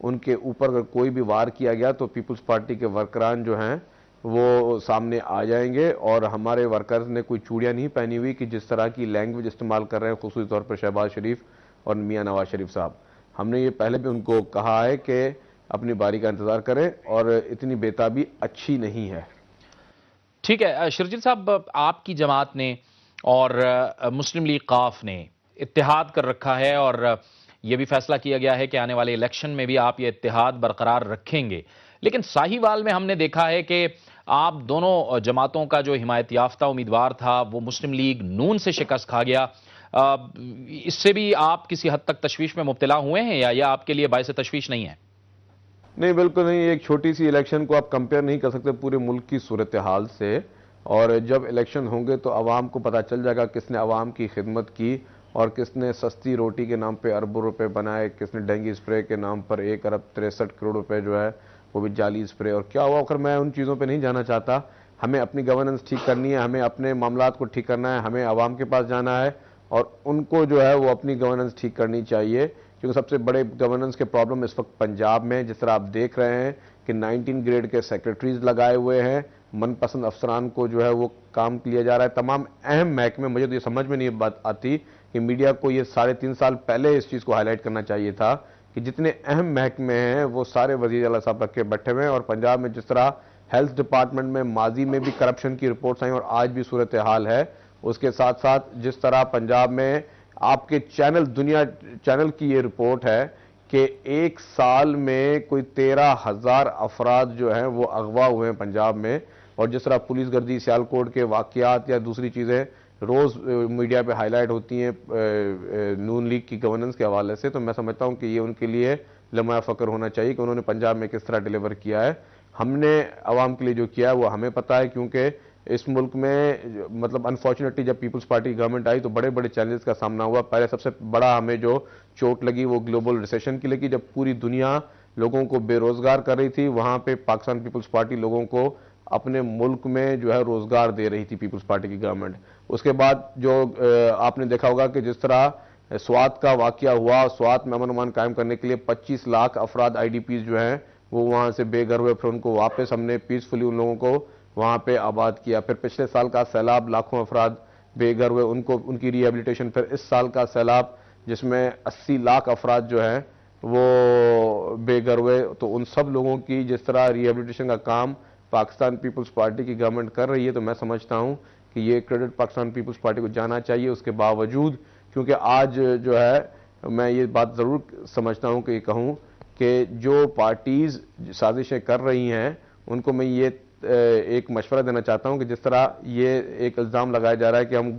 ان کے اوپر اگر کوئی بھی وار کیا گیا تو پیپلز پارٹی کے ورکران جو ہیں وہ سامنے آ جائیں گے، اور ہمارے ورکرز نے کوئی چوڑیاں نہیں پہنی ہوئی کہ جس طرح کی لینگویج استعمال کر رہے ہیں خصوصی طور پر شہباز شریف اور میاں نواز شریف صاحب۔ ہم نے یہ پہلے بھی ان کو کہا ہے کہ اپنی باری کا انتظار کریں، اور اتنی بےتابی اچھی نہیں ہے۔ ٹھیک ہے شرجیل صاحب، آپ کی جماعت نے اور مسلم لیگ قاف نے اتحاد کر رکھا ہے، اور یہ بھی فیصلہ کیا گیا ہے کہ آنے والے الیکشن میں بھی آپ یہ اتحاد برقرار رکھیں گے، لیکن ساہیوال میں ہم نے دیکھا ہے کہ آپ دونوں جماعتوں کا جو حمایت یافتہ امیدوار تھا وہ مسلم لیگ نون سے شکست کھا گیا۔ اس سے بھی آپ کسی حد تک تشویش میں مبتلا ہوئے ہیں، یا یہ آپ کے لیے باعث تشویش نہیں ہے؟ نہیں، بالکل نہیں۔ ایک چھوٹی سی الیکشن کو آپ کمپیئر نہیں کر سکتے پورے ملک کی صورتحال سے، اور جب الیکشن ہوں گے تو عوام کو پتہ چل جائے گا کس نے عوام کی خدمت کی اور کس نے سستی روٹی کے نام پہ اربوں روپے بنائے، کس نے ڈینگی اسپرے کے نام پر 1 ارب 63 کروڑ روپے جو ہے وہ بھی جعلی اسپرے، اور کیا ہوا۔ میں ان چیزوں پہ نہیں جانا چاہتا۔ ہمیں اپنی گورننس ٹھیک کرنی ہے، ہمیں اپنے معاملات کو ٹھیک کرنا ہے، ہمیں عوام کے پاس جانا ہے، اور ان کو جو ہے وہ اپنی گورننس ٹھیک کرنی چاہیے، کیونکہ سب سے بڑے گورننس کے پرابلم اس وقت پنجاب میں، جس طرح آپ دیکھ رہے ہیں کہ 19 گریڈ کے سیکرٹریز لگائے ہوئے ہیں، من پسند افسران کو جو ہے وہ کام لیا جا رہا ہے تمام اہم محکمے۔ مجھے تو یہ سمجھ میں نہیں بات آتی کہ میڈیا کو یہ 3.5 سال پہلے اس چیز کو ہائی لائٹ کرنا چاہیے تھا کہ جتنے اہم محکمے ہیں وہ سارے وزیر اعلیٰ صاحب رکھ کے بیٹھے ہوئے ہیں، اور پنجاب میں جس طرح ہیلتھ ڈپارٹمنٹ میں ماضی میں بھی کرپشن کی رپورٹس آئیں اور آج بھی صورتحال ہے، اس کے ساتھ ساتھ جس طرح پنجاب میں آپ کے دنیا چینل کی یہ رپورٹ ہے کہ 1 سال میں کوئی 13,000 افراد جو ہیں وہ اغوا ہوئے ہیں پنجاب میں، اور جس طرح پولیس گردی سیالکوٹ کے واقعات یا دوسری چیزیں روز میڈیا پہ ہائی لائٹ ہوتی ہیں نون لیگ کی گورننس کے حوالے سے، تو میں سمجھتا ہوں کہ یہ ان کے لیے لمحہ فخر ہونا چاہیے کہ انہوں نے پنجاب میں کس طرح ڈیلیور کیا ہے۔ ہم نے عوام کے لیے جو کیا ہے وہ ہمیں پتہ ہے، کیونکہ اس ملک میں مطلب انفارچونیٹلی جب پیپلز پارٹی گورنمنٹ آئی تو بڑے بڑے چیلنجز کا سامنا ہوا۔ پہلے سب سے بڑا ہمیں جو چوٹ لگی وہ گلوبل ریسیشن کی لگی، جب پوری دنیا لوگوں کو بے روزگار کر رہی تھی، وہاں پہ پاکستان پیپلز پارٹی لوگوں کو اپنے ملک میں جو ہے روزگار دے رہی تھی پیپلز پارٹی کی گورنمنٹ۔ اس کے بعد جو آپ نے دیکھا ہوگا کہ جس طرح سوات کا واقعہ ہوا، سوات میں امن امان قائم کرنے کے لیے 25 لاکھ افراد IDPs جو ہیں وہ وہاں سے بے گھر ہوئے، پھر ان کو واپس ہم نے پیسفلی ان لوگوں کو وہاں پہ آباد کیا۔ پھر پچھلے سال کا سیلاب، لاکھوں افراد بے گھر ہوئے، ان کی ری ہیبلیٹیشن۔ پھر اس سال کا سیلاب جس میں 80 لاکھ افراد جو ہیں وہ بے گھر ہوئے، تو ان سب لوگوں کی جس طرح ری ہیبلیٹیشن کا کام پاکستان پیپلز پارٹی کی گورنمنٹ کر رہی ہے، تو میں سمجھتا ہوں کہ یہ کریڈٹ پاکستان پیپلز پارٹی کو جانا چاہیے۔ اس کے باوجود کیونکہ آج جو ہے میں یہ بات ضرور سمجھتا ہوں کہ یہ کہوں کہ جو پارٹیز سازشیں کر رہی ہیں ان کو میں یہ ایک مشورہ دینا چاہتا ہوں کہ جس طرح یہ ایک الزام لگایا جا رہا ہے کہ ہم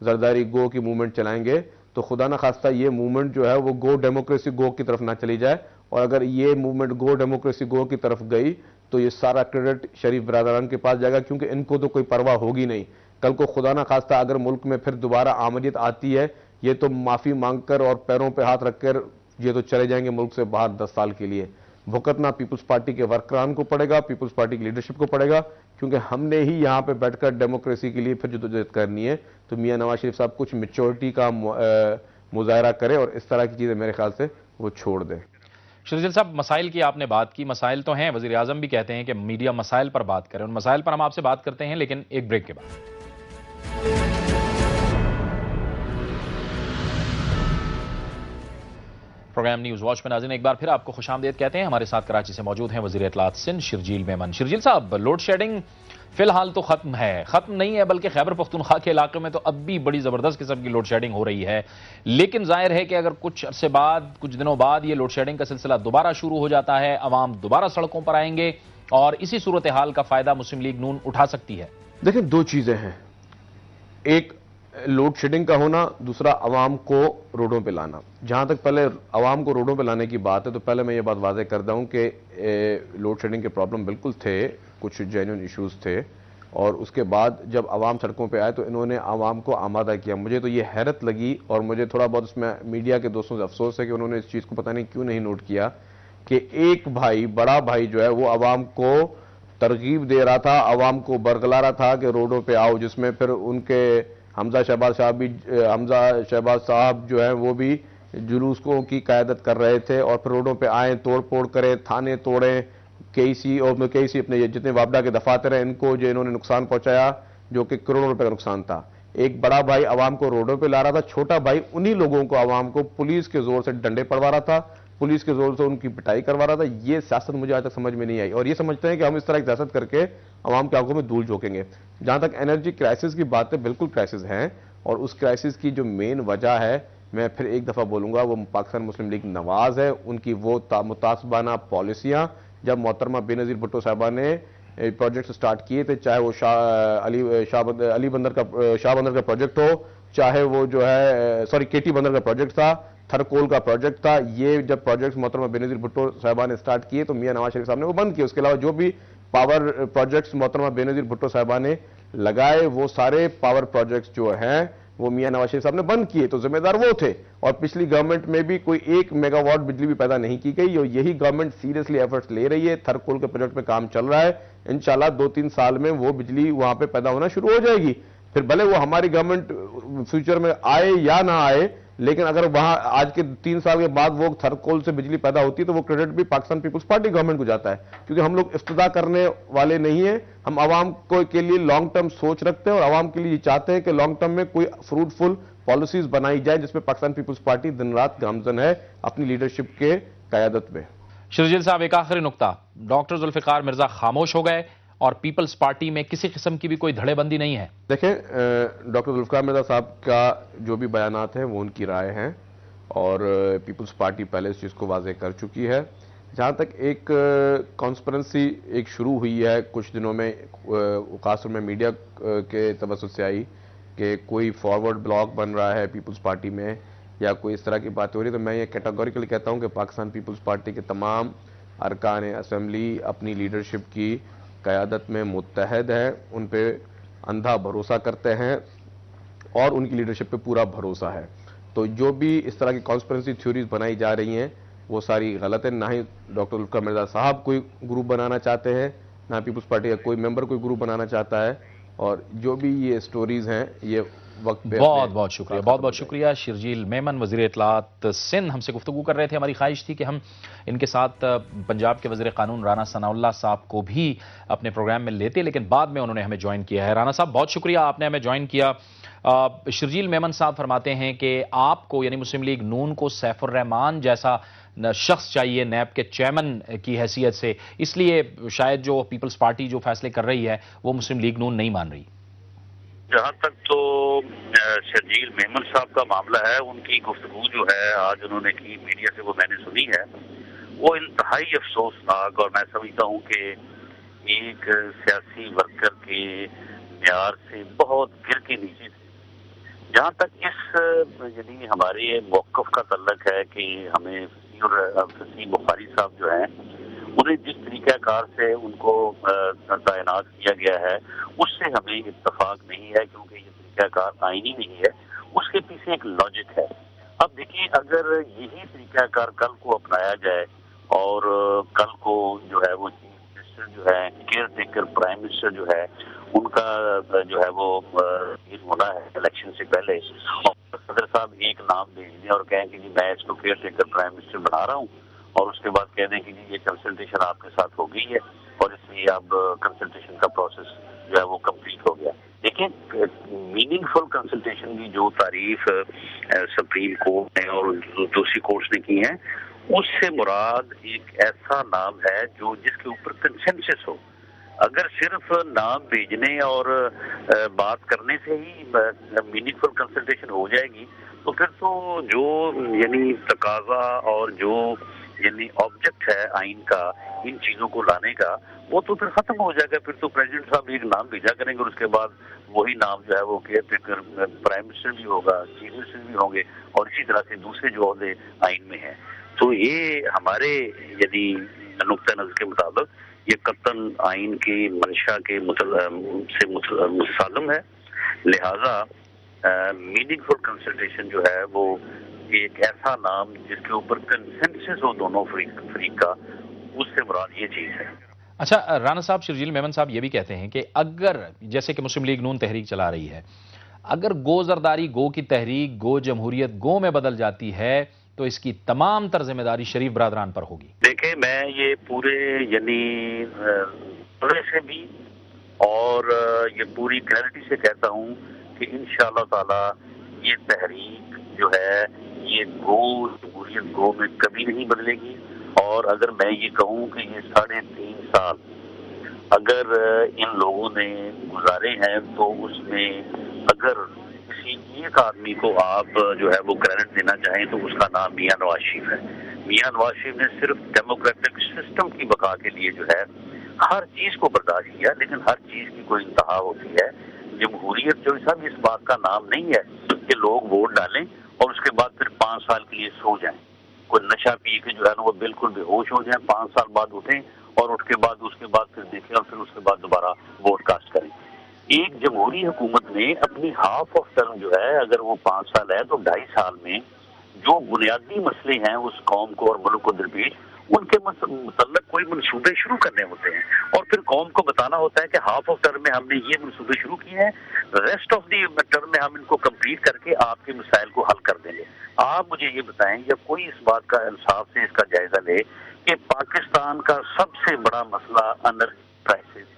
زرداری گو کی موومنٹ چلائیں گے، تو خدا نہ خواستہ یہ موومنٹ جو ہے وہ گو ڈیموکریسی گو کی طرف نہ چلی جائے، اور اگر یہ موومنٹ گو ڈیموکریسی گو کی طرف گئی تو یہ سارا کریڈٹ شریف برادران کے پاس جائے گا، کیونکہ ان کو تو کوئی پرواہ ہوگی نہیں۔ کل کو خدا نہ خواستہ اگر ملک میں پھر دوبارہ آمدید آتی ہے، یہ تو معافی مانگ کر اور پیروں پہ ہاتھ رکھ کر یہ تو چلے جائیں گے ملک سے باہر 10 سال کے لیے۔ بھگتنا پیپلز پارٹی کے ورکران کو پڑے گا، پیپلز پارٹی کی لیڈرشپ کو پڑے گا، کیونکہ ہم نے ہی یہاں پہ بیٹھ کر ڈیموکریسی کے لیے پھر جدوجہد کرنی ہے۔ تو میاں نواز شریف صاحب کچھ میچورٹی کا مظاہرہ کریں اور اس طرح کی چیزیں میرے خیال سے وہ چھوڑ دیں۔ شرجیل صاحب، مسائل کی آپ نے بات کی، مسائل تو ہیں، وزیر اعظم بھی کہتے ہیں کہ میڈیا مسائل پر بات کریں، ان مسائل پر ہم آپ سے بات کرتے ہیں لیکن ایک بریک کے بعد۔ پروگرام نیوز واچ میں ناظرین ایک بار پھر آپ کو خوش آمدید کہتے ہیں۔ ہمارے ساتھ کراچی سے موجود ہیں وزیر اطلاعات سندھ شرجیل میمن۔ شرجیل صاحب، لوڈ شیڈنگ فی الحال تو ختم نہیں ہے، بلکہ خیبر پختونخوا کے علاقے میں تو اب بھی بڑی زبردست قسم کی لوڈ شیڈنگ ہو رہی ہے، لیکن ظاہر ہے کہ اگر کچھ عرصے بعد، کچھ دنوں بعد یہ لوڈ شیڈنگ کا سلسلہ دوبارہ شروع ہو جاتا ہے، عوام دوبارہ سڑکوں پر آئیں گے اور اسی صورتحال کا فائدہ مسلم لیگ نون اٹھا سکتی ہے۔ دیکھیں، 2 چیزیں ہیں، ایک لوڈ شیڈنگ کا ہونا، دوسرا عوام کو روڈوں پہ لانا۔ جہاں تک پہلے عوام کو روڈوں پہ لانے کی بات ہے تو پہلے میں یہ بات واضح کرتا ہوں کہ لوڈ شیڈنگ کے پرابلم بالکل تھے، کچھ جینوئن ایشوز تھے، اور اس کے بعد جب عوام سڑکوں پہ آئے تو انہوں نے عوام کو آمادہ کیا۔ مجھے تو یہ حیرت لگی اور مجھے تھوڑا بہت اس میں میڈیا کے دوستوں سے افسوس ہے کہ انہوں نے اس چیز کو پتہ نہیں کیوں نہیں نوٹ کیا کہ ایک بھائی، بڑا بھائی جو ہے وہ عوام کو ترغیب دے رہا تھا، عوام کو برگلا رہا تھا کہ روڈوں پہ آؤ، جس میں پھر ان کے حمزہ شہباز صاحب جو ہیں وہ بھی جلوسوں کی قیادت کر رہے تھے اور پھر روڈوں پہ آئیں، توڑ پھوڑ کریں، تھانے توڑیں، KC اور KC اپنے جتنے وابڈا کے دفاتر ہیں ان کو جو انہوں نے نقصان پہنچایا جو کہ کروڑوں روپے کا نقصان تھا۔ ایک بڑا بھائی عوام کو روڈوں پہ لا رہا تھا، چھوٹا بھائی انہی لوگوں کو عوام کو پولیس کے زور سے ڈنڈے پڑوا رہا تھا، پولیس کے زور سے ان کی پٹائی کروا رہا تھا۔ یہ سیاست مجھے آج تک سمجھ میں نہیں آئی اور یہ سمجھتے ہیں کہ ہم اس طرح کی سیاست کر کے عوام کی آنکھوں میں دھول جھونکیں گے۔ جہاں تک انرجی کرائسس کی بات ہے، بالکل کرائسس ہیں اور اس کرائسس کی جو مین وجہ ہے، میں پھر ایک دفعہ بولوں گا، وہ پاکستان مسلم لیگ نواز ہے، ان کی وہ متعصبانہ پالیسیاں۔ جب محترمہ بے نظیر بھٹو صاحبہ نے پروجیکٹ سٹارٹ کیے تھے، چاہے وہ شاہ بندر کا پروجیکٹ ہو، چاہے وہ جو ہے KT بندر کا پروجیکٹ تھا، تھرکول کا پروجیکٹ تھا، یہ جب پروجیکٹس محترمہ بے نظیر بھٹو صاحبہ نے سٹارٹ کیے تو میاں نواز شریف صاحب نے وہ بند کیے۔ اس کے علاوہ جو بھی پاور پروجیکٹس محترمہ بے نظیر بھٹو صاحبہ نے لگائے، وہ سارے پاور پروجیکٹس جو ہیں وہ میاں نواز شریف صاحب نے بند کیے، تو ذمہ دار وہ تھے۔ اور پچھلی گورنمنٹ میں بھی کوئی 1 میگا واٹ بجلی بھی پیدا نہیں کی گئی اور یہی گورنمنٹ سیریسلی ایفرٹس لے رہی ہے۔ تھرکول کے پروجیکٹ پہ کام چل رہا ہے، انشاءاللہ 2-3 سال میں وہ بجلی وہاں پہ پیدا ہونا شروع ہو جائے گی۔ پھر بھلے وہ ہماری گورنمنٹ فیوچر میں آئے یا نہ آئے، لیکن اگر وہاں آج کے 3 سال کے بعد وہ تھرکول سے بجلی پیدا ہوتی ہے تو وہ کریڈٹ بھی پاکستان پیپلز پارٹی گورنمنٹ کو جاتا ہے، کیونکہ ہم لوگ افتدا کرنے والے نہیں ہیں۔ ہم عوام کے لیے لانگ ٹرم سوچ رکھتے ہیں اور عوام کے لیے یہ چاہتے ہیں کہ لانگ ٹرم میں کوئی فروٹفل پالیسیز بنائی جائیں جس میں پاکستان پیپلز پارٹی دن رات گامزن ہے اپنی لیڈرشپ کے قیادت میں۔ شرجیل صاحب، ایک آخری نقطہ، ڈاکٹر ذوالفقار مرزا خاموش ہو گئے اور پیپلز پارٹی میں کسی قسم کی بھی کوئی دھڑے بندی نہیں ہے۔ دیکھیں، ڈاکٹر ذوالفقار مرزا صاحب کا جو بھی بیانات ہیں وہ ان کی رائے ہیں اور پیپلز پارٹی پہلے اس چیز کو واضح کر چکی ہے۔ جہاں تک ایک کانسپرنسی ایک شروع ہوئی ہے کچھ دنوں میں، خاص طور میں میڈیا کے توسط سے آئی کہ کوئی فارورڈ بلاک بن رہا ہے پیپلز پارٹی میں یا کوئی اس طرح کی باتیں ہو رہی، تو میں یہ کیٹاگوریکلی کہتا ہوں کہ پاکستان پیپلز پارٹی کے تمام ارکان اسمبلی اپنی لیڈرشپ کی قیادت میں متحد ہیں، ان پہ اندھا بھروسہ کرتے ہیں اور ان کی لیڈرشپ پہ پورا بھروسہ ہے۔ تو جو بھی اس طرح کی کانسپیرنسی تھیوریز بنائی جا رہی ہیں وہ ساری غلط ہیں۔ نہ ہی ڈاکٹر ذوالفقار مرزا صاحب کوئی گروپ بنانا چاہتے ہیں، نہ پیپلز پارٹی کا کوئی ممبر کوئی گروپ بنانا چاہتا ہے، اور جو بھی یہ سٹوریز ہیں یہ وقت پہ بہت بہت شکریہ، بہت بہت شکریہ۔ شرجیل میمن، وزیر اطلاعات سندھ، ہم سے گفتگو کر رہے تھے۔ ہماری خواہش تھی کہ ہم ان کے ساتھ پنجاب کے وزیر قانون رانا ثناء اللہ صاحب کو بھی اپنے پروگرام میں لیتے، لیکن بعد میں انہوں نے ہمیں جوائن کیا ہے۔ رانا صاحب بہت شکریہ، آپ نے ہمیں جوائن کیا۔ شرجیل میمن صاحب فرماتے ہیں کہ آپ کو یعنی مسلم لیگ نون کو سیف الرحمان جیسا شخص چاہیے نیب کے چیئرمین کی حیثیت سے، اس لیے شاید جو پیپلز پارٹی جو فیصلے کر رہی ہے وہ مسلم لیگ نون نہیں مان رہی۔ جہاں تک تو شرجیل میمن صاحب کا معاملہ ہے، ان کی گفتگو جو ہے آج انہوں نے کی میڈیا سے، وہ میں نے سنی ہے، وہ انتہائی افسوسناک، اور میں سمجھتا ہوں کہ ایک سیاسی ورکر کے معیار سے بہت گر کے نیچے تھے۔ جہاں تک اس یعنی ہمارے موقف کا تعلق ہے کہ ہمیں فصیح بخاری صاحب جو ہیں انہیں جس طریقہ کار سے ان کو تعینات کیا گیا ہے اس سے ہمیں اتفاق نہیں ہے، کیونکہ یہ طریقہ کار آئینی نہیں ہے، اس کے پیچھے ایک لاجک ہے۔ اب دیکھیے، اگر یہی طریقہ کار کل کو اپنایا جائے اور کل کو جو ہے وہ چیف منسٹر جو ہے، کیئر ٹیکر پرائم منسٹر جو ہے، ان کا جو ہے وہ ہونا ہے الیکشن سے پہلے، اور صدر صاحب ایک نام بھیج دیں اور کہیں کہ جی میں اس کو کیئر ٹیکر پرائم منسٹر بنا رہا ہوں، اور اس کے بعد کہہ دیں کہ جی یہ کنسلٹیشن آپ کے ساتھ ہو گئی ہے اور اس لیے اب کنسلٹیشن کا پروسیس جو ہے وہ کمپلیٹ ہو گیا۔ دیکھیں، میننگ فل کنسلٹیشن کی جو تعریف سپریم کورٹ نے اور دوسری کورٹس نے کی ہیں، اس سے مراد ایک ایسا نام ہے جو جس کے اوپر کنسنسس ہو۔ اگر صرف نام بھیجنے اور بات کرنے سے ہی میننگ فل کنسلٹیشن ہو جائے گی تو پھر تو جو یعنی تقاضا اور جو یعنی آبجیکٹ ہے آئین کا ان چیزوں کو لانے کا، وہ تو پھر ختم ہو جائے گا۔ پھر تو پریزیڈنٹ صاحب ایک نام بھیجا کریں گے اور اس کے بعد وہی نام جو ہے وہ کیئر ٹیکر پرائم منسٹر بھی ہوگا، چیف منسٹر بھی ہوں گے، اور اسی طرح سے دوسرے جو عہدے آئین میں ہیں۔ تو یہ ہمارے یعنی نقطۂ نظر کے مطابق یہ قطعاً آئین کی منشا کے سے متصادم ہے، لہذا میننگ فل کنسلٹیشن جو ہے وہ ایک ایسا نام جس کے اوپر کنسنسس ہو دونوں فریق کا، اس سے مراد یہ چیز ہے۔ اچھا رانا صاحب، شرجیل میمن صاحب یہ بھی کہتے ہیں کہ اگر جیسے کہ مسلم لیگ نون تحریک چلا رہی ہے، اگر گو زرداری گو کی تحریک گو جمہوریت گو میں بدل جاتی ہے تو اس کی تمام تر ذمہ داری شریف برادران پر ہوگی؟ دیکھیں، میں یہ پورے یعنی بڑے سے بھی اور یہ پوری کلیئرٹی سے کہتا ہوں کہ انشاءاللہ تعالی یہ تحریک جو ہے یہ جمہوریت گو میں کبھی نہیں بدلے گی. اور اگر میں یہ کہوں کہ یہ 3.5 سال اگر ان لوگوں نے گزارے ہیں تو اس میں اگر کسی ایک آدمی کو آپ جو ہے وہ کریڈٹ دینا چاہیں تو اس کا نام میاں نواز شریف ہے. میاں نواز شریف نے صرف ڈیموکریٹک سسٹم کی بقا کے لیے جو ہے ہر چیز کو برداشت کیا، لیکن ہر چیز کی کوئی انتہا ہوتی ہے. جمہوریت جو سب اس بات کا نام نہیں ہے کہ لوگ ووٹ ڈالیں اور اس کے بعد پھر 5 سال کے لیے سو جائیں. کوئی نشہ پی کے جو ہے نا وہ بالکل بے ہوش ہو جائیں، 5 سال بعد اٹھیں اور اٹھ کے بعد اس کے بعد پھر دیکھیں اور پھر اس کے بعد دوبارہ ووٹ کاسٹ کریں. ایک جمہوری حکومت نے اپنی ہاف آف ٹرم جو ہے اگر وہ 5 سال ہے تو 2.5 سال میں جو بنیادی مسئلے ہیں اس قوم کو اور ملک کو درپیش ان کے متعلق کوئی منصوبے شروع کرنے ہوتے ہیں اور پھر قوم کو بتانا ہوتا ہے کہ ہاف آف ٹرم میں ہم نے یہ منصوبے شروع کیے ہیں، ریسٹ آف دی ٹرم میں ہم ان کو کمپلیٹ کر کے آپ کے مسائل کو حل کر دیں گے. آپ مجھے یہ بتائیں یا کوئی اس بات کا انصاف سے اس کا جائزہ لے کہ پاکستان کا سب سے بڑا مسئلہ انرجی کرائسس،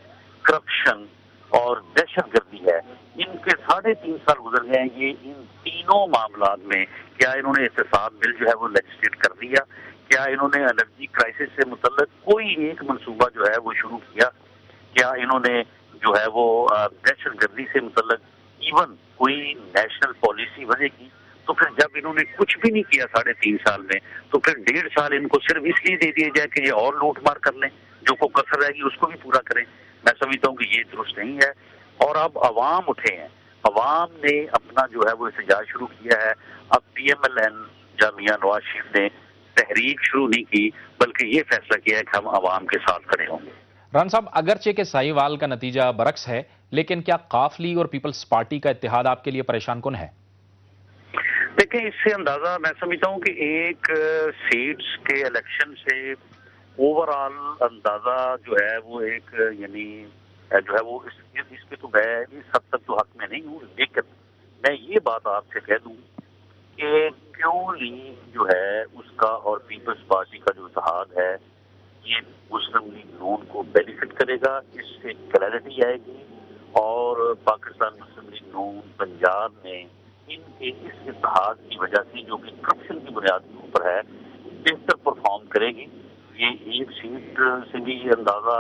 کرپشن اور دہشت گردی ہے. ان کے 3.5 سال گزر گئے ہیں. یہ ان تینوں معاملات میں کیا انہوں نے احتساب بل جو ہے وہ لیجسلیٹ کر دیا؟ کیا انہوں نے انرجی کرائسس سے متعلق کوئی ایک منصوبہ جو ہے وہ شروع کیا؟ کیا انہوں نے جو ہے وہ دہشت گردی سے متعلق ایون کوئی نیشنل پالیسی وضع کی؟ تو پھر جب انہوں نے کچھ بھی نہیں کیا 3.5 سال میں تو پھر 1.5 سال ان کو صرف اس لیے دے دیا جائے کہ یہ اور لوٹ مار کر لیں، جو کو کسر رہے گی اس کو بھی پورا کریں. میں سمجھتا ہوں کہ یہ درست نہیں ہے. اور اب عوام اٹھے ہیں، عوام نے اپنا جو ہے وہ احتجاج شروع کیا ہے. اب پی ایم ایل این یا میاں نواز شریف نے تحریک شروع نہیں کی بلکہ یہ فیصلہ کیا ہے کہ ہم عوام کے ساتھ کھڑے ہوں گے. ران صاحب، اگرچہ کہ سائی وال کا نتیجہ برعکس ہے لیکن کیا قاف لیگ اور پیپلز پارٹی کا اتحاد آپ کے لیے پریشان کن ہے؟ دیکھیں، اس سے اندازہ میں سمجھتا ہوں کہ ایک سیٹس کے الیکشن سے اوور آل اندازہ جو ہے وہ ایک یعنی جو ہے وہ اس پہ تو میں اس حد تک تو حق میں نہیں ہوں، لیکن میں یہ بات آپ سے کہہ دوں کہ کیوں لیگ جو ہے اس کا اور پیپلز پارٹی کا جو اتحاد ہے یہ مسلم لیگ نون کو بینیفٹ کرے گا. اس سے کلیئرٹی آئے گی اور پاکستان مسلم لیگ نون پنجاب میں ان کے اس اتحاد کی وجہ سے جو کہ کرپشن کی بنیاد کے اوپر ہے بہتر پرفارم کرے گی. یہ ایک سیٹ سے بھی یہ اندازہ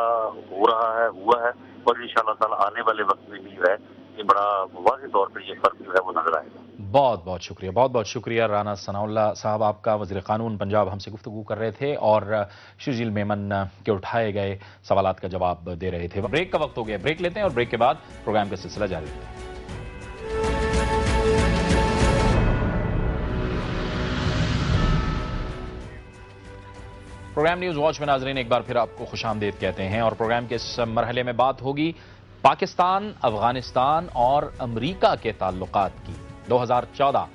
ہو رہا ہے، ہوا ہے، اور انشاءاللہ تعالی آنے والے وقت میں بھی جو ہے یہ بڑا واضح طور پر یہ فرق جو ہے وہ نظر آئے گا. بہت بہت شکریہ، بہت بہت شکریہ رانا ثناء اللہ صاحب آپ کا. وزیر قانون پنجاب ہم سے گفتگو کر رہے تھے اور شرجیل میمن کے اٹھائے گئے سوالات کا جواب دے رہے تھے. بریک کا وقت ہو گیا، بریک لیتے ہیں اور بریک کے بعد پروگرام کا سلسلہ جاری رہتا ہے. پروگرام نیوز واچ میں ناظرین ایک بار پھر آپ کو خوش آمدید کہتے ہیں اور پروگرام کے اس مرحلے میں بات ہوگی پاکستان، افغانستان اور امریکہ کے تعلقات کی. 2014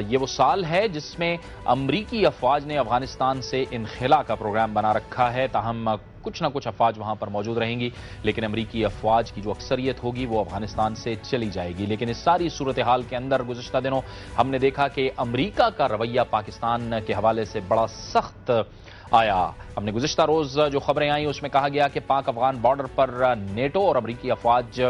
یہ وہ سال ہے جس میں امریکی افواج نے افغانستان سے انخلا کا پروگرام بنا رکھا ہے. تاہم کچھ نہ کچھ افواج وہاں پر موجود رہیں گی لیکن امریکی افواج کی جو اکثریت ہوگی وہ افغانستان سے چلی جائے گی. لیکن اس ساری صورتحال کے اندر گزشتہ دنوں ہم نے دیکھا کہ امریکہ کا رویہ پاکستان کے حوالے سے بڑا سخت آیا. ہم نے گزشتہ روز جو خبریں آئیں اس میں کہا گیا کہ پاک افغان بارڈر پر نیٹو اور امریکی افواج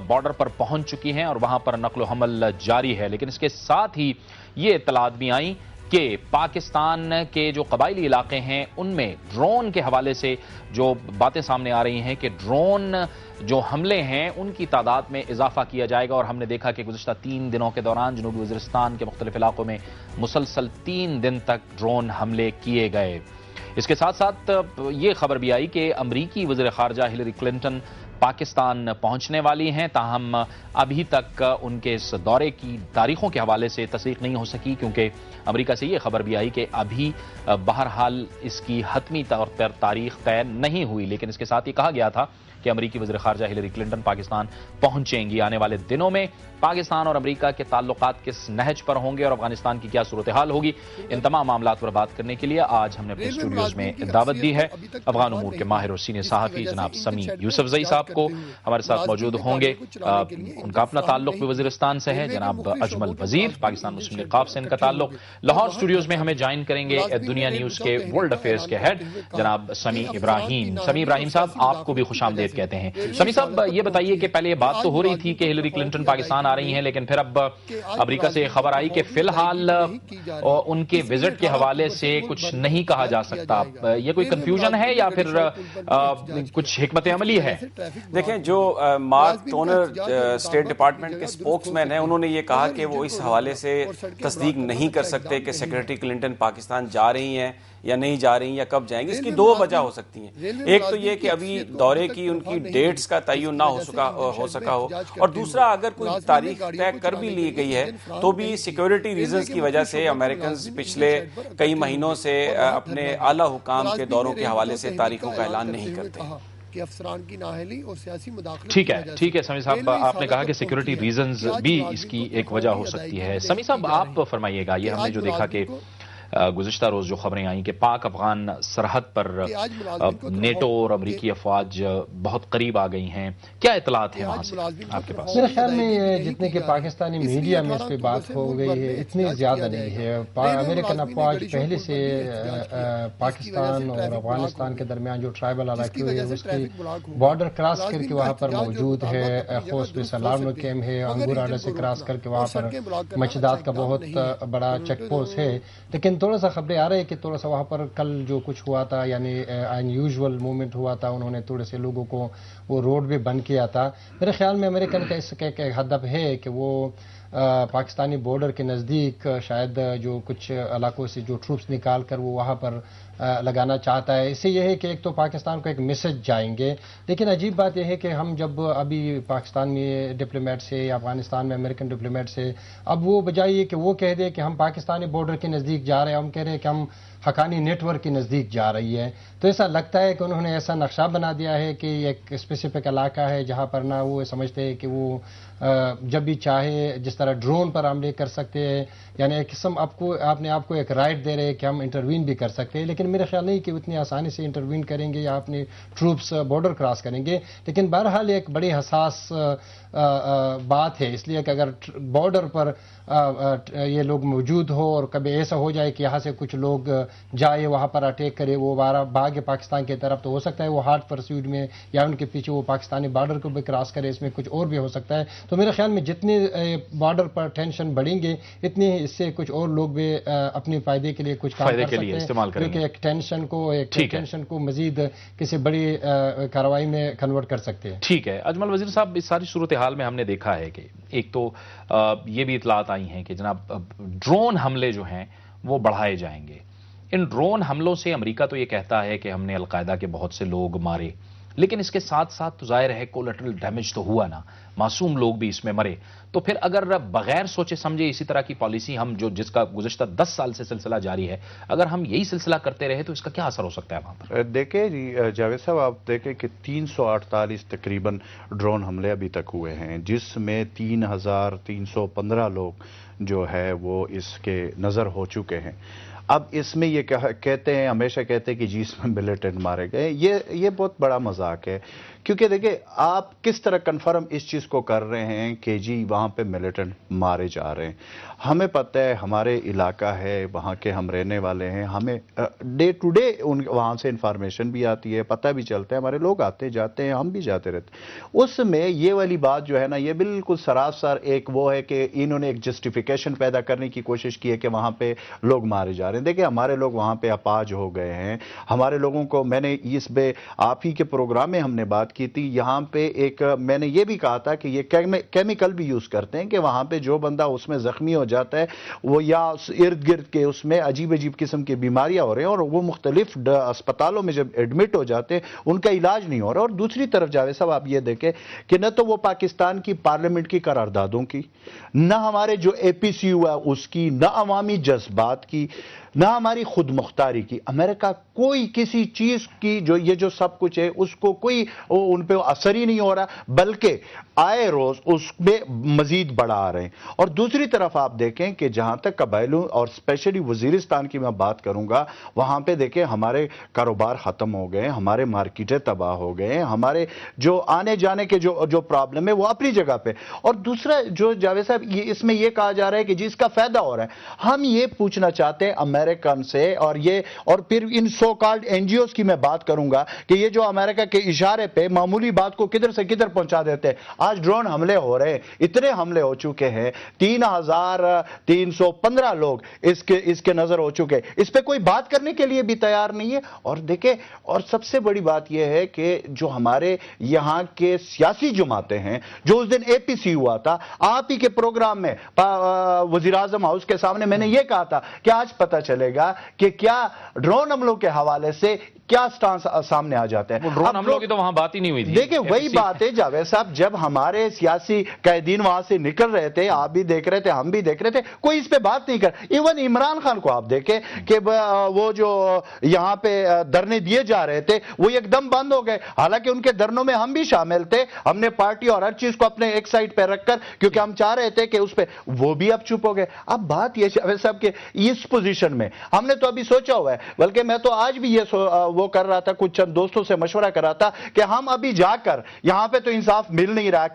بارڈر پر پہنچ چکی ہیں اور وہاں پر نقل و حمل جاری ہے. لیکن اس کے ساتھ ہی یہ اطلاعات بھی آئیں کہ پاکستان کے جو قبائلی علاقے ہیں ان میں ڈرون کے حوالے سے جو باتیں سامنے آ رہی ہیں کہ ڈرون جو حملے ہیں ان کی تعداد میں اضافہ کیا جائے گا. اور ہم نے دیکھا کہ گزشتہ 3 دنوں کے دوران جنوبی وزیرستان کے مختلف علاقوں میں مسلسل 3 دن تک ڈرون حملے کیے گئے. اس کے ساتھ ساتھ یہ خبر بھی آئی کہ امریکی وزیر خارجہ ہلری کلنٹن پاکستان پہنچنے والی ہیں. تاہم ابھی تک ان کے اس دورے کی تاریخوں کے حوالے سے تصدیق نہیں ہو سکی کیونکہ امریکہ سے یہ خبر بھی آئی کہ ابھی بہرحال اس کی حتمی طور پر تاریخ طے نہیں ہوئی. لیکن اس کے ساتھ یہ کہا گیا تھا کہ امریکی وزیر خارجہ ہلری کلنٹن پاکستان پہنچیں گی. آنے والے دنوں میں پاکستان اور امریکہ کے تعلقات کس نہج پر ہوں گے اور افغانستان کی کیا صورتحال ہوگی، ان تمام معاملات پر بات کرنے کے لیے آج ہم نے اپنے اسٹوڈیوز میں دعوت دی ہے افغان امور کے ماہر اور سینئر صحافی جناب سمیع یوسفزئی صاحب. وقت کو ہمارے ساتھ موجود ہوں گے. ان کا اپنا تعلق بھی وزیرستان سے ہے. جناب اجمل وزیر, پاکستان مسلم لیگ قاف سے ان کا تعلق. لاہور اسٹوڈیوز میں ہمیں جوائن کریں گے دنیا نیوز کے ورلڈ افیئرز کے ہیڈ جناب سمیع ابراہیم. سمیع ابراہیم صاحب, آپ کو بھی خوش آمدید کہتے ہیں. سمیع صاحب, یہ بتائیے کہ پہلے یہ بات تو ہو رہی تھی کہ ہلری کلنٹن پاکستان آ رہی ہیں, لیکن پھر اب امریکہ سے خبر آئی کہ فی الحال ان کے وزٹ کے حوالے سے کچھ نہیں کہا جا سکتا. یہ کوئی کنفیوژن ہے یا پھر کچھ حکمت عملی ہے؟ دیکھیں, جو مارک ٹونر اسٹیٹ ڈپارٹمنٹ کے اسپوکس مین ہیں, انہوں نے یہ کہا کہ وہ اس حوالے سے تصدیق نہیں کر سکتے کہ سیکرٹری کلنٹن پاکستان جا رہی ہیں یا نہیں جا رہی ہیں یا کب جائیں گی. اس کی دو وجہ ہو سکتی ہیں. ایک تو یہ کہ ابھی دورے کی ان کی ڈیٹس کا تعین نہ ہو سکا ہو, اور دوسرا اگر کوئی تاریخ طے کر بھی لی گئی ہے تو بھی سیکیورٹی ریزنز کی وجہ سے امریکنز پچھلے کئی مہینوں سے اپنے اعلیٰ حکام کے دوروں کے حوالے سے تاریخوں کا اعلان نہیں کرتے. کہ افسران کی نااہلی اور سیاسی مداخلت. ٹھیک ہے سمیع صاحب, آپ نے کہا کہ سیکیورٹی ریزنز بھی اس کی ایک وجہ ہو سکتی ہے. سمیع صاحب, آپ فرمائیے گا, یہ ہم نے جو دیکھا کہ گزشتہ روز جو خبریں آئیں کہ پاک افغان سرحد پر نیٹو اور امریکی افواج بہت قریب آ گئی ہیں, کیا اطلاعات ہیں وہاں سے آپ کے پاس؟ میرے خیال میں جتنے کہ پاکستانی میڈیا میں اس پہ بات ہو گئی ہے اتنی زیادہ نہیں ہے. امریکن افواج پہلے سے پاکستان اور افغانستان کے درمیان جو ٹرائبل علاقے ہے اس کی بارڈر کراس کر کے وہاں پر موجود ہے. خوست میں سلارنو کیمپ ہے, انگوراڈا سے کراس کر کے وہاں پر مچدات کا بہت بڑا چیک پوسٹ ہے. لیکن تھوڑا سا خبریں آ رہی ہے کہ تھوڑا سا وہاں پر کل جو کچھ ہوا تھا, یعنی ان یوزول موومنٹ ہوا تھا, انہوں نے تھوڑے سے لوگوں کو وہ روڈ بھی بند کیا تھا. میرے خیال میں امریکن کا اس کا ایک ہدف ہے کہ وہ پاکستانی بارڈر کے نزدیک شاید جو کچھ علاقوں سے جو ٹروپس نکال کر وہ وہاں پر لگانا چاہتا ہے. اس سے یہ ہے کہ ایک تو پاکستان کو ایک میسج جائیں گے, لیکن عجیب بات یہ ہے کہ ہم جب ابھی پاکستان میں ڈپلومیٹ سے یا افغانستان میں امریکن ڈپلومیٹ سے اب وہ بجائے یہ کہ وہ کہہ دے کہ ہم پاکستانی بارڈر کے نزدیک جا رہے ہیں, ہم کہہ رہے ہیں کہ ہم حقانی نیٹ ورک کے نزدیک جا رہی ہے. تو ایسا لگتا ہے کہ انہوں نے ایسا نقشہ بنا دیا ہے کہ ایک اسپیسیفک علاقہ ہے جہاں پر نہ وہ سمجھتے ہیں کہ وہ جب بھی چاہے جس طرح ڈرون پر حملے کر سکتے ہیں, یعنی ایک قسم اپنے آپ کو ایک رائٹ دے رہے ہیں کہ ہم انٹروین بھی کر سکتے ہیں. لیکن میرے خیال نہیں کہ اتنی آسانی سے انٹروین کریں گے یا اپنے ٹروپس بارڈر کراس کریں گے. لیکن بہرحال ایک بڑی حساس بات ہے, اس لیے کہ اگر بارڈر پر یہ لوگ موجود ہو اور کبھی ایسا ہو جائے کہ یہاں سے کچھ لوگ جائے وہاں پر اٹیک کرے, وہ بھاگے پاکستان کی طرف, تو ہو سکتا ہے وہ ہارڈ پرسیوٹ میں یا ان کے پیچھے وہ پاکستانی بارڈر کو بھی کراس کرے. اس میں کچھ اور بھی ہو سکتا ہے. تو میرے خیال میں جتنے بارڈر پر ٹینشن بڑھیں گے اتنے اس سے کچھ اور لوگ بھی اپنے فائدے کے لیے کچھ کام کر سکتے ہیں, کیونکہ ایک ٹینشن کو مزید کسی بڑی کارروائی میں کنورٹ کر سکتے ہیں. ٹھیک ہے اجمل وزیر صاحب, اس ساری صورتحال میں ہم نے دیکھا ہے کہ ایک تو یہ بھی اطلاعات آئی ہیں کہ جناب ڈرون حملے جو ہیں وہ بڑھائے جائیں گے. ان ڈرون حملوں سے امریکہ تو یہ کہتا ہے کہ ہم نے القاعدہ کے بہت سے لوگ مارے, لیکن اس کے ساتھ ساتھ تو ظاہر ہے کولیٹرل ڈیمیج تو ہوا نا, معصوم لوگ بھی اس میں مرے. تو پھر اگر بغیر سوچے سمجھے اسی طرح کی پالیسی ہم جس کا گزشتہ 10 سال سے سلسلہ جاری ہے, اگر ہم یہی سلسلہ کرتے رہے تو اس کا کیا اثر ہو سکتا ہے وہاں پر؟ دیکھیں جی جاوید صاحب, آپ دیکھیں کہ 348 تقریباً ڈرون حملے ابھی تک ہوئے ہیں, جس میں 3315 لوگ جو ہے وہ اس کے نظر ہو چکے ہیں. اب اس میں یہ کہتے ہیں, ہمیشہ کہتے ہیں کہ جی اس میں ملیٹنٹ مارے گئے. یہ بہت بڑا مذاق ہے, کیونکہ دیکھیں آپ کس طرح کنفرم اس چیز کو کر رہے ہیں کہ جی وہاں پہ ملیٹنٹ مارے جا رہے ہیں. ہمیں پتہ ہے, ہمارے علاقہ ہے, وہاں کے ہم رہنے والے ہیں, ہمیں ڈے ٹو ڈے وہاں سے انفارمیشن بھی آتی ہے, پتہ بھی چلتا ہے, ہمارے لوگ آتے جاتے ہیں, ہم بھی جاتے رہتے ہیں. اس میں یہ والی بات جو ہے نا, یہ بالکل سراسر ایک وہ ہے کہ انہوں نے ایک جسٹیفیکیشن پیدا کرنے کی کوشش کی ہے کہ وہاں پہ لوگ مارے جا رہے ہیں. دیکھیں ہمارے لوگ وہاں پہ اپاج ہو گئے ہیں. ہمارے لوگوں کو, میں نے اس پہ آپ ہی کے پروگرام میں ہم نے بات کی تھی, یہاں پہ ایک میں نے یہ بھی کہا تھا کہ یہ کیمیکل بھی یوز کرتے ہیں کہ وہاں پہ جو بندہ اس میں زخمی ہو جاتا ہے وہ یا ارد گرد کے اس میں عجیب قسم کی بیماریاں ہو رہے ہیں, اور وہ مختلف اسپتالوں میں جب ایڈمٹ ہو جاتے ہیں ان کا علاج نہیں ہو رہا. اور دوسری طرف جاوید صاحب آپ یہ دیکھیں کہ نہ تو وہ پاکستان کی پارلیمنٹ کی قراردادوں کی, نہ ہمارے جو APCU ہے اس کی, نہ عوامی جذبات کی, نہ ہماری خود مختاری کی. امریکہ کوئی کسی چیز کی جو یہ جو سب کچھ ہے اس کو کوئی ان پہ اثر ہی نہیں ہو رہا, بلکہ آئے روز اس میں مزید بڑھا آ رہے ہیں. اور دوسری طرف آپ دیکھیں کہ جہاں تک قبائلوں اور اسپیشلی وزیرستان کی میں بات کروں گا, وہاں پہ دیکھیں ہمارے کاروبار ختم ہو گئے, ہمارے مارکیٹیں تباہ ہو گئے, ہمارے جو آنے جانے کے جو پرابلم ہے وہ اپنی جگہ پہ. اور دوسرا جو جاوید صاحب اس میں یہ کہا جا رہا ہے کہ جس کا فائدہ ہو رہا ہے, ہم یہ پوچھنا چاہتے ہیں امریکن سے, اور پھر ان so called N G Os کی میں بات کروں گا کہ یہ جو امریکہ کے اشارے پہ معمولی بات کو کدھر سے کدھر پہنچا دیتے ہیں. آج ڈرون حملے ہو رہے ہیں, اتنے حملے ہو چکے ہیں, 3,315 لوگ اس کے نظر ہو چکے, اس پہ کوئی بات کرنے کے لیے بھی تیار نہیں ہے. اور دیکھیں, اور سب سے بڑی بات یہ ہے کہ جو ہمارے یہاں کے سیاسی جماعتیں ہیں, جو اس دن اے پی سی ہوا تھا, آپ ہی کے پروگرام میں وزیراعظم ہاؤس کے سامنے میں نے یہ کہا تھا کہ آج پتہ چلے گا کہ کیا ڈرون حملوں کے حوالے سے کیا سٹانس سامنے آ جاتے ہیں. ڈرون حملوں کی تو وہاں بات ہی نہیں ہوئی تھی. دیکھیں وہی بات ہے جاوید صاحب, جب ہمارے سیاسی قیدین وہاں سے نکل رہے تھے, آپ بھی دیکھ رہے تھے, ہم بھی دیکھ رہے تھے, کوئی اس پہ بات نہیں کر. ایون عمران خان کو آپ دیکھیں کہ وہ جو یہاں پہ دھرنے دیے جا رہے تھے وہ ایک دم بند ہو گئے, حالانکہ ان کے دھرنوں میں ہم بھی شامل تھے. ہم نے پارٹی اور ہر چیز کو اپنے ایک سائڈ پہ رکھ کر, کیونکہ ہم چاہ رہے تھے کہ اس پہ, وہ بھی اب چپ ہو گئے. اب بات یہ جاوید صاحب کہ اس پوزیشن میں ہم نے تو ابھی سوچا ہوا ہے, بلکہ میں تو آج بھی یہ وہ کر رہا تھا, کچھ چند دوستوں سے مشورہ کر رہا تھا کہ ہم ابھی جا کر, یہاں پہ تو انصاف مل نہیں رہا,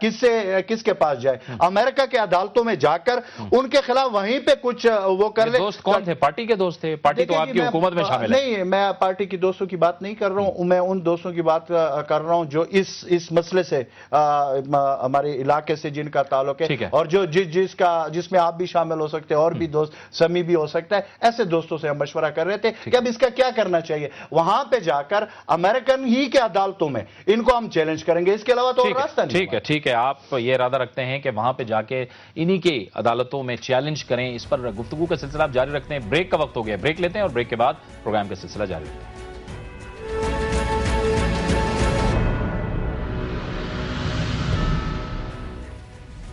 کس کے پاس جائے, امریکہ کے عدالتوں میں جا کر ان کے خلاف وہیں پہ کچھ وہ کر لے. دوست کون تھے؟ پارٹی کے دوست تھے؟ پارٹی تو آپ کی حکومت میں شامل ہے. نہیں, میں پارٹی کی دوستوں کی بات نہیں کر رہا ہوں, میں ان دوستوں کی بات کر رہا ہوں جو اس مسئلے سے ہمارے علاقے سے جن کا تعلق ہے, اور جو جس میں آپ بھی شامل ہو سکتے ہیں, اور بھی دوست, سمی بھی ہو سکتا ہے. ایسے دوستوں سے ہم مشورہ کر رہے تھے کہ اب اس کا کیا کرنا چاہیے. وہاں پہ جا کر امریکن ہی کے عدالتوں میں ان کو ہم چیلنج کریں گے, اس کے علاوہ تو راستہ نہیں. ٹھیک ہے, آپ یہ ارادہ رکھتے ہیں کہ وہاں پہ جا کے انہی کے عدالتوں میں چیلنج کریں. اس پر گفتگو کا سلسلہ آپ جاری رکھتے ہیں. بریک کا وقت ہو گیا, بریک لیتے ہیں اور بریک کے بعد پروگرام کا سلسلہ جاری رکھتے ہیں.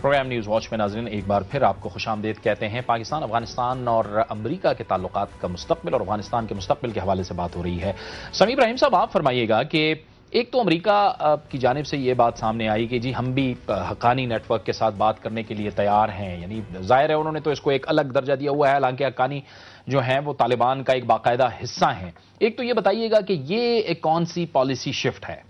پروگرام نیوز واچ میں ناظرین ایک بار پھر آپ کو خوش آمدید کہتے ہیں. پاکستان, افغانستان اور امریکہ کے تعلقات کا مستقبل اور افغانستان کے مستقبل کے حوالے سے بات ہو رہی ہے. سمیع ابراہیم صاحب, آپ فرمائیے گا کہ ایک تو امریکہ کی جانب سے یہ بات سامنے آئی کہ جی ہم بھی حقانی نیٹ ورک کے ساتھ بات کرنے کے لیے تیار ہیں, یعنی ظاہر ہے انہوں نے تو اس کو ایک الگ درجہ دیا ہوا ہے, حالانکہ حقانی جو ہیں وہ طالبان کا ایک باقاعدہ حصہ ہیں. ایک تو یہ بتائیے گا کہ یہ ایک کون سی پالیسی شفٹ ہے؟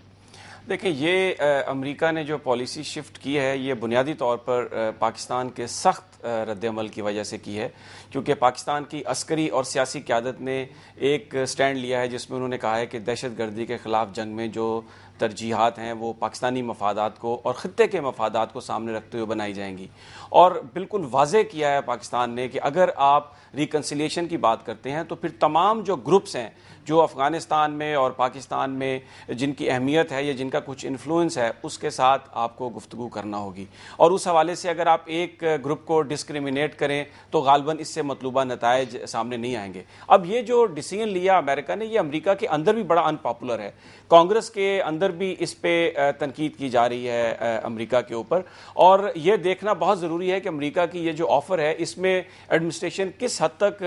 دیکھیں, یہ امریکہ نے جو پالیسی شفٹ کی ہے یہ بنیادی طور پر پاکستان کے سخت رد عمل کی وجہ سے کی ہے, کیونکہ پاکستان کی عسکری اور سیاسی قیادت نے ایک سٹینڈ لیا ہے جس میں انہوں نے کہا ہے کہ دہشت گردی کے خلاف جنگ میں جو ترجیحات ہیں وہ پاکستانی مفادات کو اور خطے کے مفادات کو سامنے رکھتے ہوئے بنائی جائیں گی. اور بالکل واضح کیا ہے پاکستان نے کہ اگر آپ ریکنسیلیشن کی بات کرتے ہیں تو پھر تمام جو گروپس ہیں جو افغانستان میں اور پاکستان میں جن کی اہمیت ہے یا جن کا کچھ انفلوئنس ہے, اس کے ساتھ آپ کو گفتگو کرنا ہوگی. اور اس حوالے سے اگر آپ ایک گروپ کو ڈسکریمنیٹ کریں تو غالباً اس سے مطلوبہ نتائج سامنے نہیں آئیں گے. اب یہ جو ڈیسیژن لیا امریکہ نے, یہ امریکہ کے اندر بھی بڑا ان پاپولر ہے. کانگریس کے اندر بھی اس پہ تنقید کی جا رہی ہے امریکہ کے اوپر, اور یہ دیکھنا بہت ضروری ہے کہ امریکہ کی یہ جو آفر ہے اس میں ایڈمنسٹریشن کس حد تک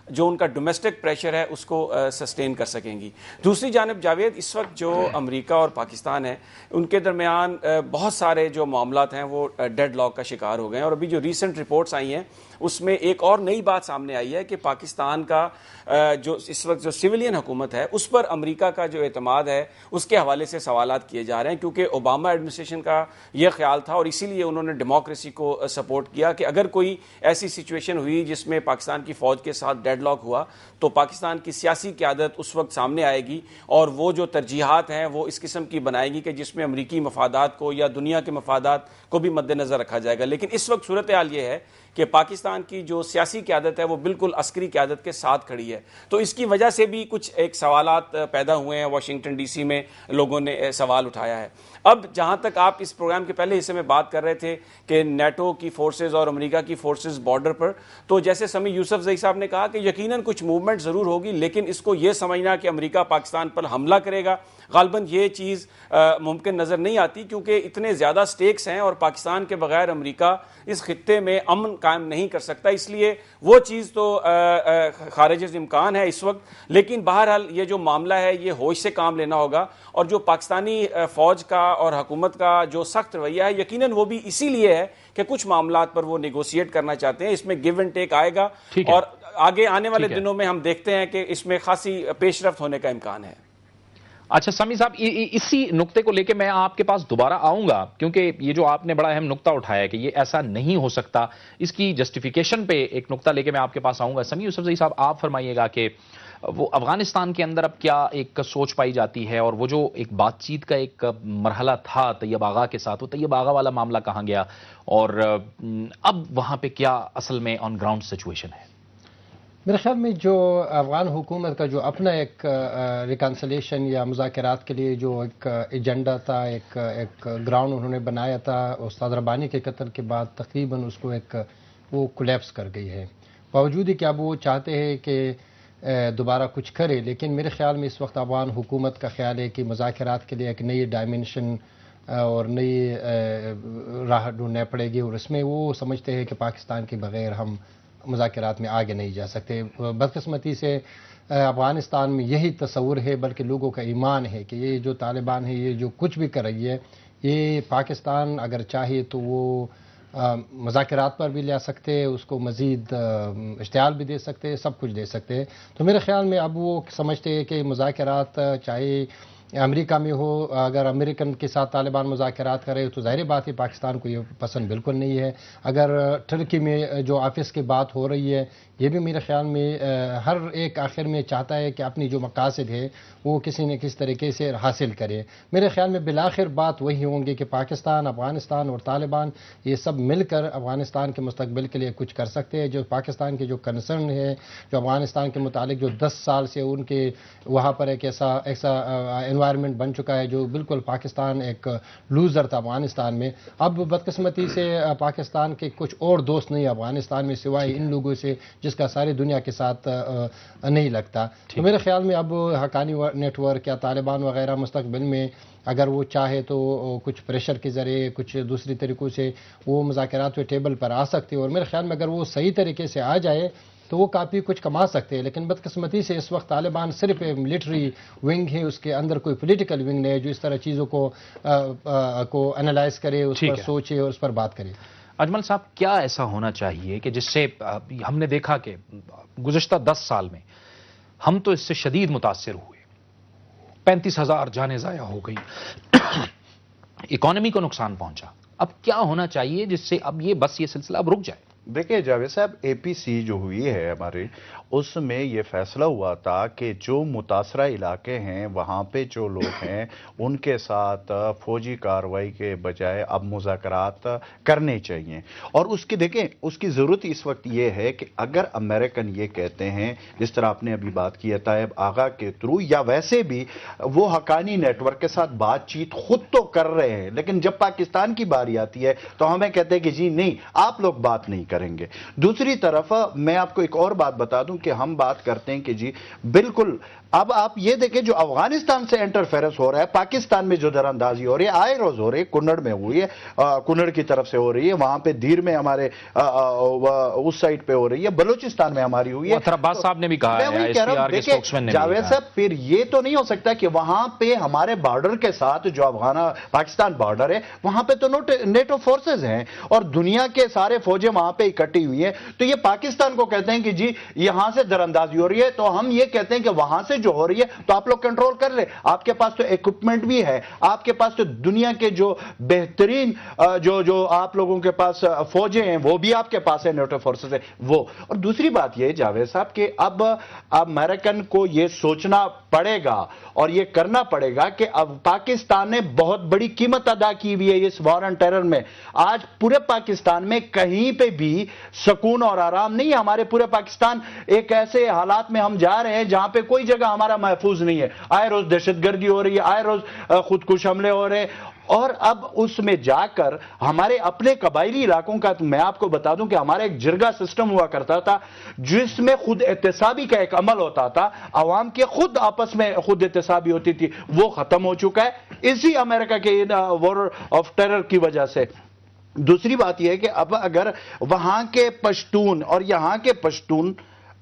جو ان کا ڈومیسٹک پریشر ہے اس کو سسٹین کر سکیں گی. دوسری جانب جاوید, اس وقت جو امریکہ اور پاکستان ہے ان کے درمیان بہت سارے جو معاملات ہیں وہ ڈیڈ لاک کا شکار ہو گئے ہیں. اور ابھی جو ریسنٹ رپورٹس آئی ہیں اس میں ایک اور نئی بات سامنے آئی ہے کہ پاکستان کا جو اس وقت جو سویلین حکومت ہے اس پر امریکہ کا جو اعتماد ہے اس کے حوالے سے سوالات کیے جا رہے ہیں, کیونکہ اوباما ایڈمنسٹریشن کا یہ خیال تھا اور اسی لیے انہوں نے ڈیموکریسی کو سپورٹ کیا کہ اگر کوئی ایسی سچویشن ہوئی جس میں پاکستان کی فوج کے ساتھ ڈیڈ لاک ہوا تو پاکستان کی سیاسی قیادت اس وقت سامنے آئے گی اور وہ جو ترجیحات ہیں وہ اس قسم کی بنائے گی کہ جس میں امریکی مفادات کو یا دنیا کے مفادات کو بھی مد نظر رکھا جائے گا. لیکن اس وقت صورتحال یہ ہے کہ پاکستان کی جو سیاسی قیادت ہے وہ بالکل عسکری قیادت کے ساتھ کھڑی ہے, تو اس کی وجہ سے بھی کچھ ایک سوالات پیدا ہوئے ہیں. واشنگٹن ڈی سی میں لوگوں نے سوال اٹھایا ہے. اب جہاں تک آپ اس پروگرام کے پہلے حصے میں بات کر رہے تھے کہ نیٹو کی فورسز اور امریکہ کی فورسز بارڈر پر, تو جیسے سمیع یوسف زئی صاحب نے کہا کہ یقیناً کچھ موومنٹ ضرور ہوگی, لیکن اس کو یہ سمجھنا کہ امریکہ پاکستان پر حملہ کرے گا, غالباً یہ چیز ممکن نظر نہیں آتی, کیونکہ اتنے زیادہ سٹیکس ہیں اور پاکستان کے بغیر امریکہ اس خطے میں امن قائم نہیں کر سکتا، اس لیے وہ چیز تو خارج از امکان ہے اس وقت. لیکن بہرحال یہ جو معاملہ ہے یہ ہوش سے کام لینا ہوگا، اور جو پاکستانی فوج کا اور حکومت کا جو سخت رویہ ہے یقیناً وہ بھی اسی لیے ہے کہ کچھ معاملات پر وہ نیگوشیٹ کرنا چاہتے ہیں. اس میں گیو اینڈ ٹیک آئے گا، اور آگے آنے والے دنوں میں ہم دیکھتے ہیں کہ اس میں خاصی پیش رفت ہونے کا امکان ہے. اچھا سمیع صاحب، اسی نقطے کو لے کے میں آپ کے پاس دوبارہ آؤں گا، کیونکہ یہ جو آپ نے بڑا اہم نقطہ اٹھایا ہے کہ یہ ایسا نہیں ہو سکتا، اس کی جسٹیفیکیشن پہ ایک نقطہ لے کے میں آپ کے پاس آؤں گا. سمیع یوسفزئی صاحب، آپ فرمائیے گا کہ وہ افغانستان کے اندر اب کیا ایک سوچ پائی جاتی ہے، اور وہ جو ایک بات چیت کا ایک مرحلہ تھا طیب آغا کے ساتھ، وہ طیب آغا والا معاملہ کہاں گیا، اور اب وہاں پہ کیا اصل میں آن گراؤنڈ سچویشن ہے؟ میرے خیال میں جو افغان حکومت کا جو اپنا ایک ریکنسلیشن یا مذاکرات کے لیے جو ایک ایجنڈا تھا، ایک گراؤنڈ انہوں نے بنایا تھا استاد ربانی کے قتل کے بعد، تقریباً اس کو ایک وہ کولیپس کر گئی ہے. باوجود کہ اب وہ چاہتے ہیں کہ دوبارہ کچھ کرے، لیکن میرے خیال میں اس وقت افغان حکومت کا خیال ہے کہ مذاکرات کے لیے ایک نئی ڈائمنشن اور نئی راہ ڈھونڈنا پڑے گی، اور اس میں وہ سمجھتے ہیں کہ پاکستان کے بغیر ہم مذاکرات میں آگے نہیں جا سکتے. بدقسمتی سے افغانستان میں یہی تصور ہے، بلکہ لوگوں کا ایمان ہے کہ یہ جو طالبان ہے، یہ جو کچھ بھی کر رہی ہے، یہ پاکستان اگر چاہے تو وہ مذاکرات پر بھی لے سکتے، اس کو مزید اشتعال بھی دے سکتے، سب کچھ دے سکتے. تو میرے خیال میں اب وہ سمجھتے ہیں کہ مذاکرات چاہے امریکہ میں ہو، اگر امریکن کے ساتھ طالبان مذاکرات کرے تو ظاہر بات ہے پاکستان کو یہ پسند بالکل نہیں ہے. اگر ترکی میں جو آفس کی بات ہو رہی ہے، یہ بھی میرے خیال میں ہر ایک آخر میں چاہتا ہے کہ اپنی جو مقاصد ہے وہ کسی نہ کسی طریقے سے حاصل کرے. میرے خیال میں بالآخر بات وہی ہوں گی کہ پاکستان، افغانستان اور طالبان یہ سب مل کر افغانستان کے مستقبل کے لیے کچھ کر سکتے ہیں. جو پاکستان کے جو کنسرن ہے، جو افغانستان کے متعلق جو 10 سال سے ان کے وہاں پر ایک ایسا انوائرمنٹ بن چکا ہے جو بالکل پاکستان ایک لوزر تھا افغانستان میں. اب بدقسمتی سے پاکستان کے کچھ اور دوست نہیں افغانستان میں سوائے ان لوگوں سے جس کا ساری دنیا کے ساتھ نہیں لگتا. تو میرے خیال میں اب حقانی نیٹ ورک یا طالبان وغیرہ مستقبل میں اگر وہ چاہے تو کچھ پریشر کے ذریعے، کچھ دوسری طریقوں سے وہ مذاکرات پہ ٹیبل پر آ سکتے، اور میرے خیال میں اگر وہ صحیح طریقے سے آ جائے تو وہ کافی کچھ کما سکتے ہیں. لیکن بدقسمتی سے اس وقت طالبان صرف ملٹری ونگ ہے، اس کے اندر کوئی پولیٹیکل ونگ نہیں ہے جو اس طرح چیزوں کو انالائز کرے، اس پر سوچے اور اس پر بات کرے. اجمل صاحب، کیا ایسا ہونا چاہیے کہ جس سے ہم نے دیکھا کہ گزشتہ 10 سال میں ہم تو اس سے شدید متاثر ہوئے، 35,000 جانیں ضائع ہو گئی، اکانومی کو نقصان پہنچا. اب کیا ہونا چاہیے جس سے اب یہ سلسلہ اب رک جائے؟ دیکھیں جاوید صاحب، اے پی سی جو ہوئی ہے ہمارے، اس میں یہ فیصلہ ہوا تھا کہ جو متاثرہ علاقے ہیں وہاں پہ جو لوگ ہیں ان کے ساتھ فوجی کارروائی کے بجائے اب مذاکرات کرنے چاہیے. اور اس کی دیکھیں اس کی ضرورت اس وقت یہ ہے کہ اگر امریکن یہ کہتے ہیں، جس طرح آپ نے ابھی بات کی ہے طیب آغا کے تھرو، یا ویسے بھی وہ حقانی نیٹ ورک کے ساتھ بات چیت خود تو کر رہے ہیں، لیکن جب پاکستان کی باری آتی ہے تو ہمیں کہتے ہیں کہ جی نہیں، آپ لوگ بات نہیں کریں گے. دوسری طرف میں آپ کو ایک اور بات بتا دوں کہ ہم بات کرتے ہیں کہ جی بالکل اب آپ یہ دیکھیں جو افغانستان سے انٹرفیرنس ہو رہا ہے، پاکستان میں جو در اندازی ہو رہی ہے، آئے روز ہو رہی ہے، کنڑ میں ہوئی ہے، کنڑ کی طرف سے ہو رہی ہے، وہاں پہ دیر میں ہمارے اس سائٹ پہ ہو رہی ہے، بلوچستان میں ہماری ہوئی ہے. عباس صاحب نے بھی کہا ہے، جاوید صاحب پھر یہ تو نہیں ہو سکتا کہ وہاں پہ ہمارے بارڈر کے ساتھ جو پاکستان بارڈر ہے وہاں پہ تو نیٹو فورسز ہیں اور دنیا کے سارے فوجیں وہاں پہ اکٹھی ہوئی ہیں. تو یہ پاکستان کو کہتے ہیں کہ جی یہاں سے در اندازی ہو رہی ہے، تو ہم یہ کہتے ہیں کہ وہاں سے جو ہو رہی ہے تو آپ لوگ کنٹرول کر لیں. آپ کے پاس تو ایکوپمنٹ بھی ہے، آپ کے پاس تو دنیا کے جو بہترین جو آپ لوگوں کے پاس فوجیں ہیں وہ بھی آپ کے پاس ہے، نیٹو فورسز ہے وہ. اور دوسری بات یہ جاوید صاحب کہ اب امریکن کو یہ سوچنا پڑے گا اور یہ کرنا پڑے گا کہ اب پاکستان نے بہت بڑی قیمت ادا کی ہوئی ہے اس وار آن ٹیرر میں. آج پورے پاکستان میں کہیں پہ بھی سکون اور آرام نہیں ہے. ہمارے پورے پاکستان ایک ایسے حالات میں ہم جا رہے ہیں جہاں پہ کوئی جگہ ہمارا محفوظ نہیں ہے. آئے روز دہشت گردی ہو رہی ہے، آئے روز خودکش حملے ہو رہے ہیں. اور اب اس میں جا کر ہمارے اپنے قبائلی علاقوں کا میں آپ کو بتا دوں کہ ہمارا ایک جرگا سسٹم ہوا کرتا تھا جس میں خود احتسابی کا ایک عمل ہوتا تھا، عوام کے خود آپس میں خود احتسابی ہوتی تھی، وہ ختم ہو چکا ہے اسی امریکہ کے وار آف ٹیرر کی وجہ سے. دوسری بات یہ ہے کہ اب اگر وہاں کے پشتون اور یہاں کے پشتون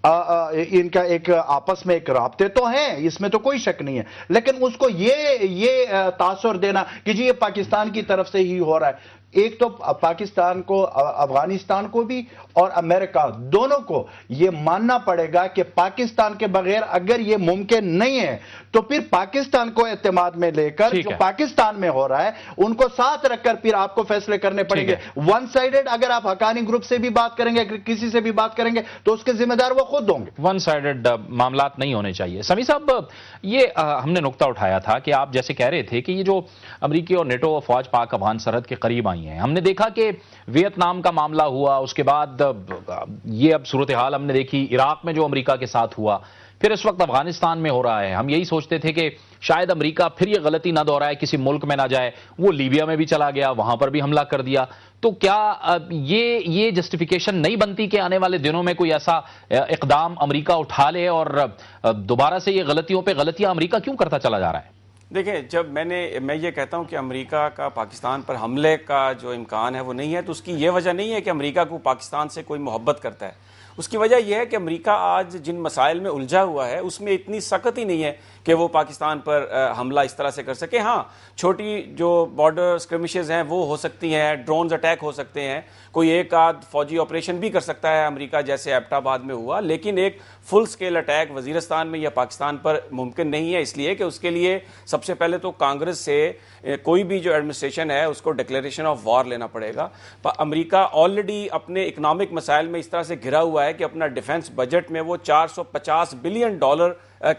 ان کا ایک آپس میں ایک رابطے تو ہیں، اس میں تو کوئی شک نہیں ہے، لیکن اس کو یہ تاثر دینا کہ جی یہ پاکستان کی طرف سے ہی ہو رہا ہے، ایک تو پاکستان کو، افغانستان کو بھی اور امریکہ دونوں کو یہ ماننا پڑے گا کہ پاکستان کے بغیر اگر یہ ممکن نہیں ہے تو پھر پاکستان کو اعتماد میں لے کر جو پاکستان میں ہو رہا ہے ان کو ساتھ رکھ کر پھر آپ کو فیصلے کرنے پڑیں گے۔ ون سائیڈڈ اگر آپ حقانی گروپ سے بھی بات کریں گے، کسی سے بھی بات کریں گے تو اس کے ذمہ دار وہ خود ہوں گے۔ ون سائیڈڈ معاملات نہیں ہونے چاہیے۔ سمیع صاحب، یہ ہم نے نقطہ اٹھایا تھا کہ آپ جیسے کہہ رہے تھے کہ یہ جو امریکی اور نیٹو فوج پاک افغان سرحد کے قریب آئی ہیں، ہم نے دیکھا کہ ویتنام کا معاملہ ہوا، اس کے بعد یہ اب صورتحال ہم نے دیکھی عراق میں جو امریکہ کے ساتھ ہوا، پھر اس وقت افغانستان میں ہو رہا ہے۔ ہم یہی سوچتے تھے کہ شاید امریکہ پھر یہ غلطی نہ دہرائے، کسی ملک میں نہ جائے، وہ لیبیا میں بھی چلا گیا، وہاں پر بھی حملہ کر دیا۔ تو کیا یہ جسٹیفیکیشن نہیں بنتی کہ آنے والے دنوں میں کوئی ایسا اقدام امریکہ اٹھا لے اور دوبارہ سے یہ غلطیوں پہ غلطیاں امریکہ کیوں کرتا چلا جا رہا ہے؟ دیکھیں، جب میں یہ کہتا ہوں کہ امریکہ کا پاکستان پر حملے کا جو امکان ہے وہ نہیں ہے، تو اس کی یہ وجہ نہیں ہے کہ امریکہ کو پاکستان سے کوئی محبت کرتا ہے۔ اس کی وجہ یہ ہے کہ امریکہ آج جن مسائل میں الجھا ہوا ہے اس میں اتنی سخت ہی نہیں ہے کہ وہ پاکستان پر حملہ اس طرح سے کر سکے۔ ہاں، چھوٹی جو بارڈر اسکرمشز ہیں وہ ہو سکتی ہیں، ڈرونز اٹیک ہو سکتے ہیں، کوئی ایک آدھ فوجی آپریشن بھی کر سکتا ہے امریکہ، جیسے ایبٹ آباد میں ہوا، لیکن ایک فل سکیل اٹیک وزیرستان میں یا پاکستان پر ممکن نہیں ہے، اس لیے کہ اس کے لیے سب سے پہلے تو کانگریس سے کوئی بھی جو ایڈمنسٹریشن ہے اس کو ڈکلیریشن آف وار لینا پڑے گا۔ امریکہ آلریڈی اپنے اکنامک مسائل میں اس طرح سے گھرا ہوا ہے کہ اپنا ڈیفنس بجٹ میں وہ $450 بلین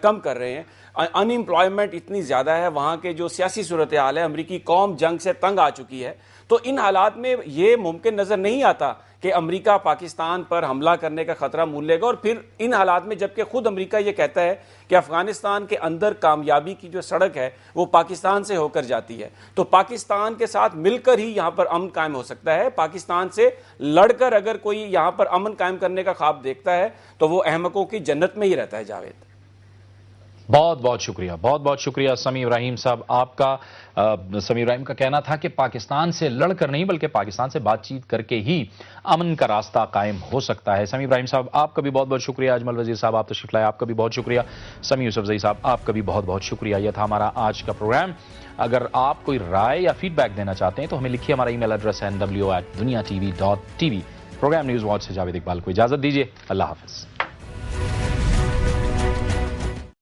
کم کر رہے ہیں۔ ان امپلائمنٹ اتنی زیادہ ہے، وہاں کے جو سیاسی صورتحال ہے، امریکی قوم جنگ سے تنگ آ چکی ہے، تو ان حالات میں یہ ممکن نظر نہیں آتا کہ امریکہ پاکستان پر حملہ کرنے کا خطرہ مول لے گا۔ اور پھر ان حالات میں جبکہ خود امریکہ یہ کہتا ہے کہ افغانستان کے اندر کامیابی کی جو سڑک ہے وہ پاکستان سے ہو کر جاتی ہے، تو پاکستان کے ساتھ مل کر ہی یہاں پر امن قائم ہو سکتا ہے۔ پاکستان سے لڑ کر اگر کوئی یہاں پر امن قائم کرنے کا خواب دیکھتا ہے تو وہ احمقوں کی جنت میں ہی رہتا ہے۔ جاوید، بہت بہت شکریہ، بہت بہت شکریہ سمیع ابراہیم صاحب آپ کا۔ سمیع ابراہیم کا کہنا تھا کہ پاکستان سے لڑ کر نہیں بلکہ پاکستان سے بات چیت کر کے ہی امن کا راستہ قائم ہو سکتا ہے۔ سمیع ابراہیم صاحب آپ کا بھی بہت بہت شکریہ۔ اجمل وزیر صاحب آپ تشریف لائے، آپ کا بھی بہت شکریہ۔ سمیع یوسفزئی صاحب آپ کا بھی بہت بہت شکریہ۔ یہ تھا ہمارا آج کا پروگرام۔ اگر آپ کوئی رائے یا فیڈ بیک دینا چاہتے ہیں تو ہمیں لکھیے، ہمارا ای میل ایڈریس ہے nw@duniatv.tv۔ پروگرام نیوز واچ سے جاوید اقبال کو اجازت دیجیے، اللہ حافظ۔